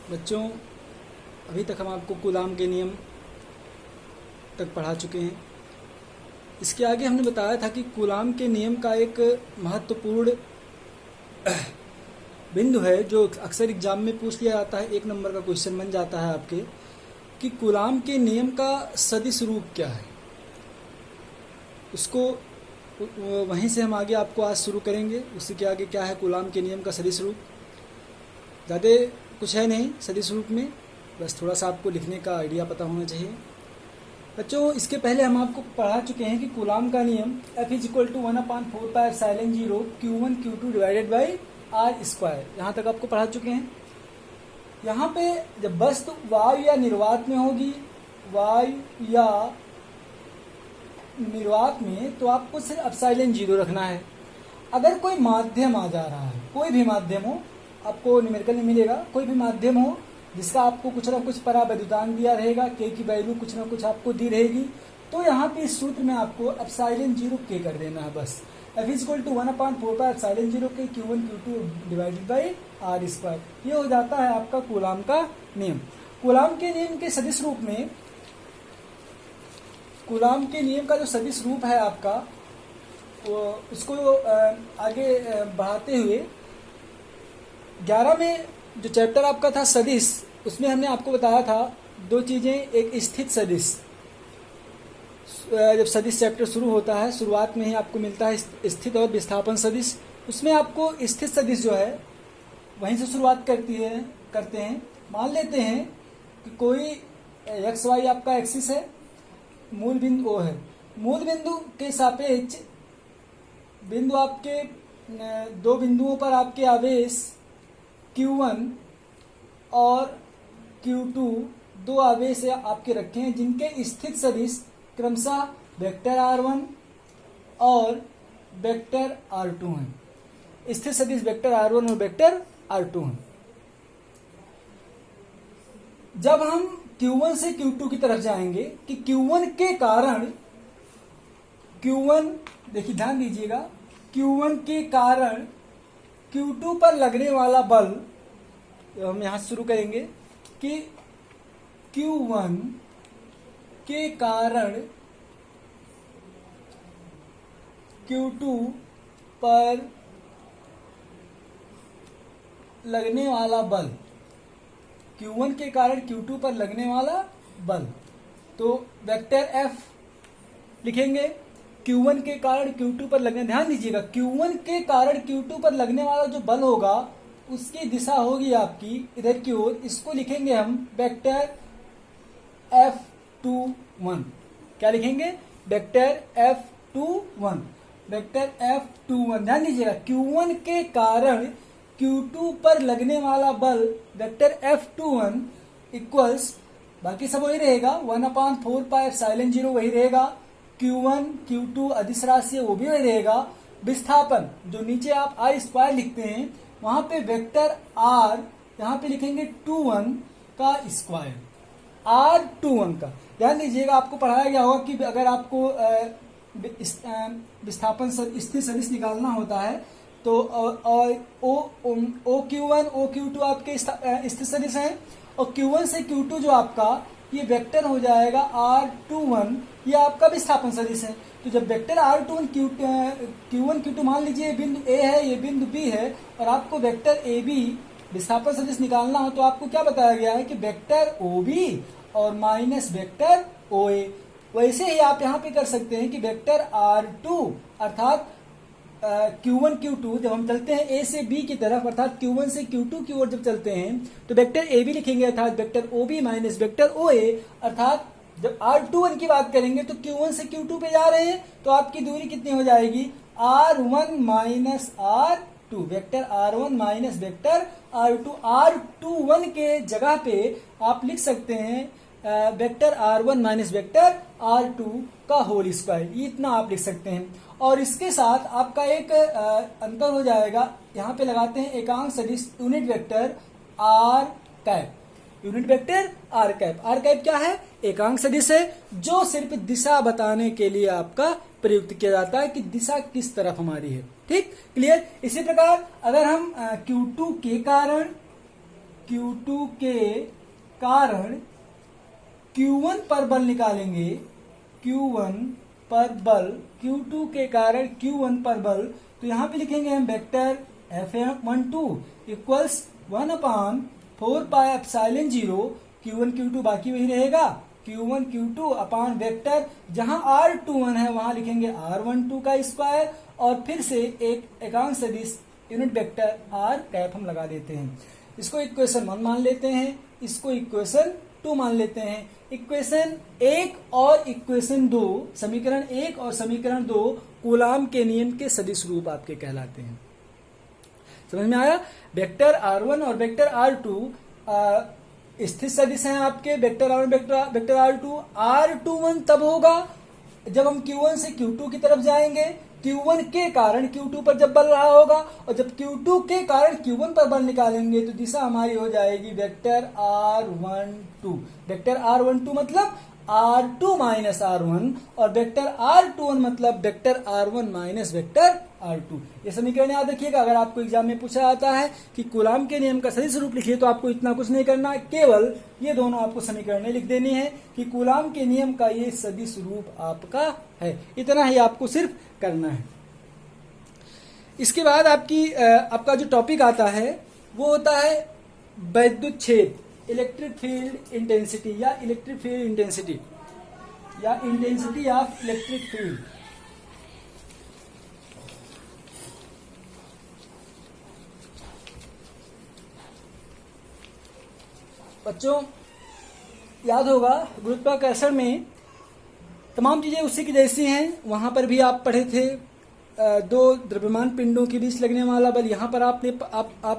बच्चों, अभी तक हम आपको कूलाम के नियम तक पढ़ा चुके हैं। इसके आगे हमने बताया था कि कूलाम के नियम का एक महत्वपूर्ण बिंदु है जो अक्सर एग्जाम में पूछ लिया जाता है, 1 नंबर का क्वेश्चन बन जाता है आपके, कि कूलाम के नियम का सदिश रूप क्या है। उसको वहीं से हम आगे आपको आज शुरू करेंगे। उसी के आगे क्या है कूलाम के नियम का सदिश रूप। ज़्यादा कुछ है नहीं सदिश रूप में, बस थोड़ा सा आपको लिखने का आइडिया पता होना चाहिए। बच्चों, इसके पहले हम आपको पढ़ा चुके हैं कि कूलाम का नियम F = 1/4πε0 Q1 Q2 divided by R²। यहाँ तक आपको पढ़ा चुके हैं। यहाँ पे जब वस्तु वायु या निर्वात में होगी, वायु या निर्वात में, तो आपको सिर्फ ε0 रखना है। अगर कोई माध्यम आ जा रहा है, कोई भी माध्यम हो, आपको न्यूमेरिकल नहीं मिलेगा, कोई भी माध्यम हो जिसका आपको कुछ ना कुछ परावैद्युतांक दिया रहेगा, के की वैल्यू कुछ ना कुछ आपको दी रहेगी, तो यहाँ पे इस सूत्र में आपको ε0 के कर देना है बस। F = 1/4πε0 के Q1 Q2 divided by R²। ये हो जाता है आपका कूलाम का नियम। कूलाम के नियम के सदिश रूप में, कूलाम के नियम का जो सदिश रूप है आपका, उसको आगे बढ़ाते हुए 11 में जो चैप्टर आपका था सदिश, उसमें हमने आपको बताया था 2 चीजें। एक स्थित सदिश, जब सदिश चैप्टर शुरू होता है शुरुआत में ही आपको मिलता है स्थित और विस्थापन सदिश। उसमें आपको स्थित सदिश जो है वहीं से शुरुआत करते हैं। मान लेते हैं कि कोई XY आपका एक्सिस है, मूल बिंदु O है। मूल बिंदु के सापेक्ष बिंदु आपके 2 बिंदुओं पर आपके आवेश Q1 और Q2 2 आवेश आपके रखे हैं, जिनके स्थित सदिश क्रमशः वेक्टर R1 और वेक्टर R2 हैं। स्थित सदिश वेक्टर R1 और वेक्टर R2 हैं। जब हम Q1 से Q2 की तरफ जाएंगे कि Q1 के कारण, Q1 देखिए ध्यान दीजिएगा, Q1 के कारण Q2 पर लगने वाला बल, हम यहां शुरू करेंगे कि Q1 के कारण Q2 पर लगने वाला बल, Q1 के कारण Q2 पर लगने वाला बल, तो वेक्टर F लिखेंगे। Q1 के कारण Q2 पर लगने, ध्यान दीजिएगा, Q1 के कारण Q2 पर लगने वाला जो बल होगा उसकी दिशा होगी आपकी इधर की ओर। इसको लिखेंगे हम वेक्टर F21। क्या लिखेंगे? Vector F21। वेक्टर F21, ध्यान दीजिएगा, Q1 के कारण Q2 पर लगने वाला बल वेक्टर F21 इक्वल्स, बाकी सब वही रहेगा, 1/4πε0 वही रहेगा, Q1 Q2 अदिश राशि है वो भी वही रहेगा। विस्थापन जो नीचे आप R² लिखते हैं, वहां पे वेक्टर R यहाँ पे लिखेंगे 21 का स्क्वायर, R21 का। ध्यान दीजिएगा, आपको पढ़ाया गया होगा कि अगर आपको विस्थापन स्थित सदिश निकालना होता है तो OQ1 OQ2 आपके स्थित सदिश हैं, और Q1 से Q2 जो आपका ये वेक्टर हो जाएगा R21, ये आपका विस्थापन सदिश है। तो जब वेक्टर R21 Q1 Q2 मान लीजिए बिंदु A है, ये बिंदु B है, और आपको वेक्टर AB विस्थापन सदिश निकालना हो, तो आपको क्या बताया गया है कि वेक्टर OB और माइनस वेक्टर OA। वैसे ही आप यहाँ पे कर सकते हैं कि वेक्टर R2 अर्थात Q1 Q2 जब हम चलते हैं A से B की तरफ, अर्थात Q1 से Q2 की ओर जब चलते हैं, तो वेक्टर AB लिखेंगे अर्थात vector OB minus vector OA। अर्थात जब R21 की बात करेंगे तो Q1 से Q2 पे जा रहे हैं, तो आपकी दूरी कितनी हो जाएगी? R1 minus R2, vector R1 minus vector R2। R21 के जगह पे आप लिख सकते हैं vector R1 minus vector R2 का होल स्क्वायर, ये इतना आप लिख सकते हैं। और इसके साथ आपका एक अंतर हो जाएगा, यहाँ पे लगाते हैं एकांक सदिश unit vector R cap. Unit vector R cap, R cap क्या है? एकांक सदिश है जो सिर्फ दिशा बताने के लिए आपका प्रयुक्त किया जाता है कि दिशा किस तरफ हमारी है। ठीक, क्लियर। इसी प्रकार अगर हम Q2 के कारण Q2 के कारण Q1 पर बल निकालेंगे, Q1 पर बल, Q2 के कारण Q1 पर बल, तो यहां पे लिखेंगे हम vector F12 equals 1/4 pi epsilon 0 Q1 Q2 बाकी वही रहेगा, Q1 Q2 अपान वेक्टर जहां R21 है वहां लिखेंगे R12 का स्क्वायर, और फिर से एक एकांक सदिश यूनिट वेक्टर R कैप हम लगा देते हैं। इसको इक्वेशन 1 मान लेते हैं, इसको इक्वेशन 2 मान लेते हैं। इक्वेशन 1 और इक्वेशन 2, समीकरण 1 और समीकरण 2 कूलाम के नियम के सदिश रूप आपके कहलाते हैं। समझ में आया? वेक्टर R1 और वेक्टर R2 स्थिर सदिश हैं आपके, vector R1 vector R2। R21 तब होगा जब हम Q1 से Q2 की तरफ जाएंगे, Q1 के कारण Q2 पर जब बल रहा होगा, और जब Q2 के कारण Q1 पर बल निकालेंगे तो दिशा हमारी हो जाएगी वेक्टर R12। वेक्टर R12 मतलब R2 माइनस R1, और वेक्टर R21 मतलब vector R1 minus vector R2। ये समीकरण याद रखिएगा। अगर आपको एग्जाम में पूछा जाता है कि कूलाम के नियम का सदिश रूप लिखिए, तो आपको इतना कुछ नहीं करना, केवल ये दोनों आपको समीकरणें लिख देनी है कि कूलाम के नियम का ये सदिश रूप आपका है। इतना ही आपको सिर्फ करना है। इसके बाद आपका जो टॉपिक आता है वो होता है वैद्युत क्षेत्र, इलेक्ट्रिक फील्ड इंटेंसिटी या इलेक्ट्रिक फील्ड इंटेंसिटी या इंटेंसिटी ऑफ इलेक्ट्रिक फील्ड। बच्चों याद होगा गुरुत्वाकर्षण में तमाम चीजें उसी की जैसी हैं। वहां पर भी आप पढ़े थे दो द्रव्यमान पिंडों के बीच लगने वाला बल। यहाँ पर आप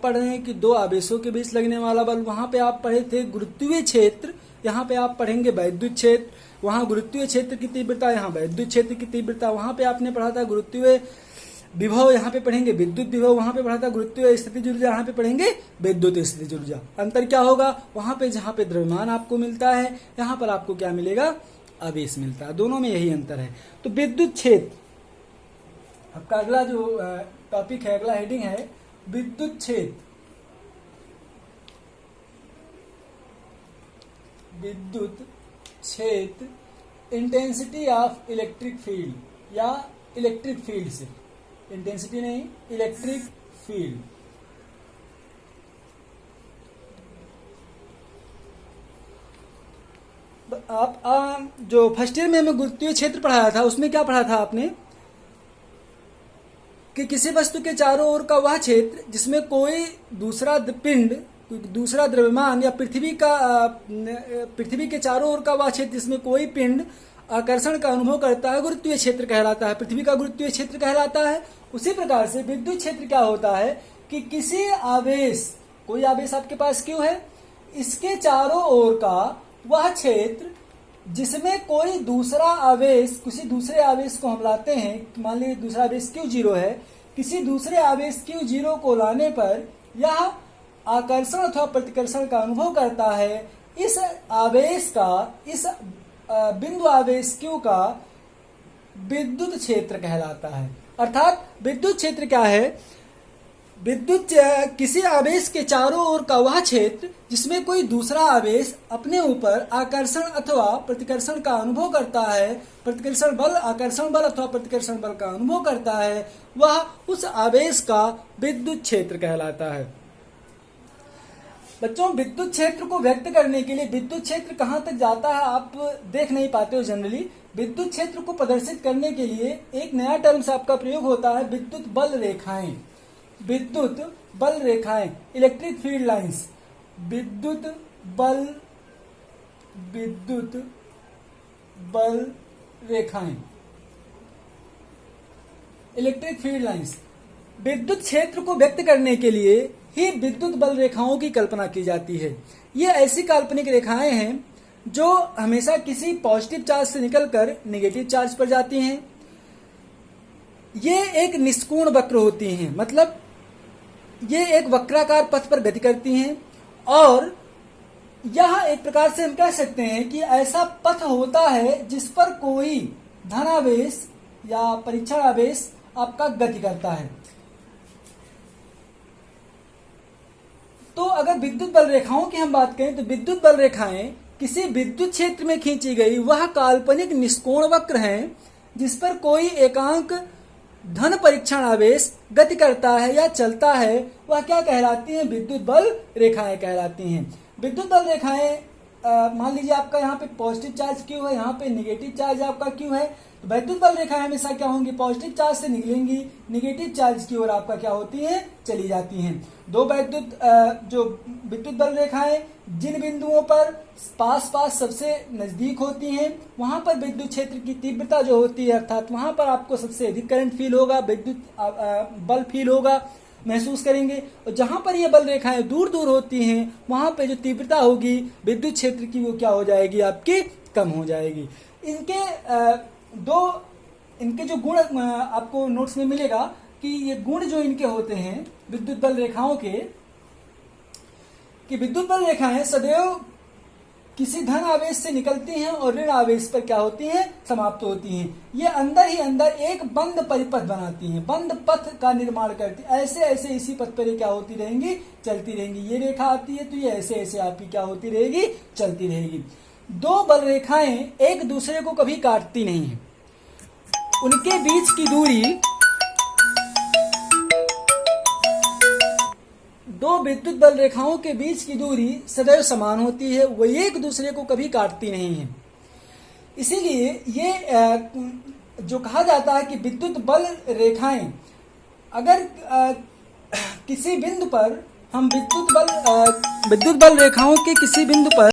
पढ़ रहे हैं कि दो आवेशों के बीच लगने वाला बल। वहां पे आप पढ़े थे गुरुत्वीय क्षेत्र, यहाँ पे आप पढ़ेंगे वैद्युत क्षेत्र। वहां गुरुत्वीय क्षेत्र की तीव्रता, यहाँ वैद्युत क्षेत्र की तीव्रता। वहां पे आपने पढ़ा था गुरुत्वीय विभव, यहाँ पे पढ़ेंगे विद्युत विभव। वहां पे पढ़ा था गुरुत्वीय स्थितिज ऊर्जा, यहाँ पे पढ़ेंगे विद्युत स्थितिज ऊर्जा। अंतर क्या होगा? वहां पे जहाँ पे द्रव्यमान आपको मिलता है, यहाँ पर आपको क्या मिलेगा? आवेश मिलता है। दोनों में यही अंतर है। तो विद्युत क्षेत्र आपका अगला जो टॉपिक है, अगला हेडिंग है विद्युत क्षेत्र। विद्युत क्षेत्र इंटेंसिटी ऑफ इलेक्ट्रिक फील्ड या इलेक्ट्रिक फील्ड से, इंटेंसिटी नहीं, इलेक्ट्रिक फील्ड। आप जो फर्स्ट ईयर में हमें गुरुत्वीय क्षेत्र पढ़ाया था उसमें क्या पढ़ा था आपने कि किसी वस्तु के चारों ओर का वह क्षेत्र जिसमें कोई दूसरा पिंड, दूसरा द्रव्यमान या पृथ्वी के चारों ओर का वह क्षेत्र जिसमें कोई पिंड आकर्षण का अनुभव करता है, गुरुत्वीय क्षेत्र कहलाता है। पृथ्वी का गुरुत्वीय क्षेत्र कहलाता है। उसी प्रकार से विद्युत क्षेत्र क्या होता है कि किसी आवेश, कोई आवेश आपके पास क्यों है, इसके चारों ओर का वह क्षेत्र जिसमें कोई दूसरा आवेश, किसी दूसरे आवेश को हम लाते हैं, मान लीजिए दूसरा आवेश Q0 है, किसी दूसरे आवेश Q0 को लाने पर यह आकर्षण अथवा प्रतिकर्षण का अनुभव करता है। इस आवेश का, इस बिंदु आवेश Q का विद्युत क्षेत्र कहलाता है। अर्थात विद्युत क्षेत्र क्या है? किसी आवेश के चारों ओर का वह क्षेत्र जिसमें कोई दूसरा आवेश अपने ऊपर आकर्षण अथवा प्रतिकर्षण का अनुभव करता है, प्रतिकर्षण बल, आकर्षण बल अथवा प्रतिकर्षण बल का अनुभव करता है, वह उस आवेश का विद्युत क्षेत्र कहलाता है। बच्चों विद्युत क्षेत्र को व्यक्त करने के लिए विद्युत क्षेत्र कहां तक जाता है आप देख नहीं पाते हो जनरली। विद्युत क्षेत्र को प्रदर्शित करने के लिए एक नया टर्म्स आपका प्रयोग होता है, विद्युत बल रेखाएं। विद्युत बल रेखाएं, इलेक्ट्रिक फील्ड लाइंस। विद्युत बल रेखाएं, इलेक्ट्रिक फील्ड लाइंस। विद्युत क्षेत्र को व्यक्त करने के लिए ही विद्युत बल रेखाओं की कल्पना की जाती है। ये ऐसी काल्पनिक रेखाएं हैं जो हमेशा किसी पॉजिटिव चार्ज से निकलकर नेगेटिव चार्ज पर जाती हैं। ये एक निष्कोण वक्र होती हैं, मतलब ये एक वक्राकार पथ पर गति करती हैं, और यह एक प्रकार से हम कह सकते हैं कि ऐसा पथ होता है जिस पर कोई धनावेश या परीक्षण आवेश आपका गति करता है। तो अगर विद्युत बल रेखाओं की हम बात करें तो विद्युत बल रेखाएं किसी विद्युत क्षेत्र में खींची गई वह काल्पनिक निष्कोण वक्र है जिस पर कोई एकांक धन परीक्षण आवेश गति करता है या चलता है, वह क्या कहलाती हैं? विद्युत बल रेखाएं कहलाती हैं। विद्युत बल रेखाएं मान लीजिए आपका यहाँ पे पॉजिटिव चार्ज क्यू है, यहाँ पे नेगेटिव चार्ज आपका क्यू है, तो विद्युत बल रेखाएं हमेशा क्या होंगी? पॉजिटिव चार्ज से निकलेंगी, नेगेटिव चार्ज की ओर आपका क्या होती है? चली जाती हैं। दो विद्युत बल रेखाएं जिन बिंदुओं पर पास पास सबसे नजदीक होती हैं वहां पर विद्युत क्षेत्र की तीव्रता जो होती है, अर्थात वहां पर आपको सबसे अधिक करंट फील होगा, विद्युत बल फील होगा, महसूस करेंगे। और जहां पर ये बल रेखाएं दूर दूर होती हैं वहां पे जो तीव्रता होगी विद्युत क्षेत्र की वो क्या हो जाएगी? आपकी कम हो जाएगी। इनके जो गुण आपको नोट्स में मिलेगा कि ये गुण जो इनके होते हैं विद्युत बल रेखाओं के, कि विद्युत बल रेखाएं सदैव किसी धन आवेश से निकलती हैं और ऋण आवेश पर क्या होती हैं? समाप्त होती हैं। ये अंदर ही अंदर एक बंद परिपथ बनाती हैं, बंद पथ का निर्माण करती हैं। ऐसे ऐसे इसी पथ पर क्या होती रहेंगी? चलती रहेंगी। ये रेखा आती है तो ये ऐसे ऐसे आपकी क्या होती रहेगी? चलती रहेगी। दो बल रेखाएं एक दूसरे को कभी काटती नहीं है, उनके बीच की दूरी, दो विद्युत बल रेखाओं के बीच की दूरी सदैव समान होती है, वो एक दूसरे को कभी काटती नहीं है। इसीलिए ये जो कहा जाता है कि विद्युत बल रेखाएं अगर किसी बिंदु पर हम विद्युत बल रेखाओं के किसी बिंदु पर